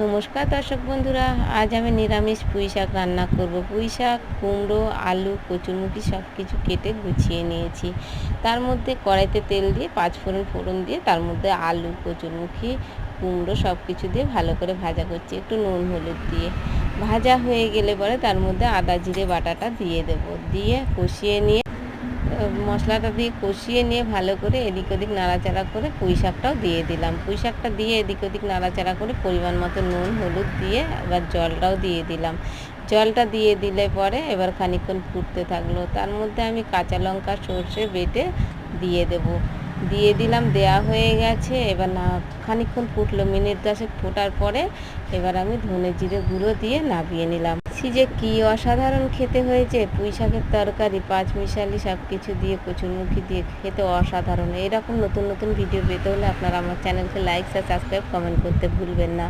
নমস্কার দর্শক বন্ধুরা, আজ আমি নিরামিষ পুঁই শাক রান্না করব। পুঁই শাক, কুমড়ো, আলু, কচুরমুখী সব কিছু কেটে গুছিয়ে নিয়েছি। তার মধ্যে কড়াইতে তেল দিয়ে ফোড়ন দিয়ে তার মধ্যে আলু, কচুরমুখী, কুমড়ো সব কিছু দিয়ে ভালো করে ভাজা করছি, একটু নুন হলুদ দিয়ে। ভাজা হয়ে গেলে পরে তার মধ্যে আদা জিরে বাটাটা দিয়ে দেবো, দিয়ে কষিয়ে নিয়ে মশলাটা দিয়ে কষিয়ে নিয়ে ভালো করে এদিক ওদিক নাড়াচাড়া করে পুঁই শাকটাও দিয়ে দিলাম। পুঁই শাকটা দিয়ে এদিক ওদিক নাড়াচাড়া করে পরিমাণ মতো নুন হলুদ দিয়ে এবার জলটাও দিয়ে দিলাম। জলটা দিয়ে দিলে পরে এবার খানিকক্ষণ ফুটতে থাকলো। তার মধ্যে আমি কাঁচা লঙ্কা সর্ষে বেটে দিয়ে দেবো, দিয়ে দিলাম। দেয়া হয়ে গেছে। এবার না খানিকক্ষণ ফুটলো, মিনিট 10 ফোটার পরে এবার আমি ধনে জিরে গুঁড়ো দিয়ে নামিয়ে নিলাম। যে কি অসাধারণ খেতে হয়েছে! পুঁই শাকের তরকারি পাঁচমিশালি সব কিছু দিয়ে, কচুরমুখী দিয়ে খেতে অসাধারণ। এরকম নতুন নতুন ভিডিও পেতে হলে আপনারা আমার চ্যানেলকে লাইক, শেয়ার, সাবস্ক্রাইব, কমেন্ট করতে ভুলবেন না।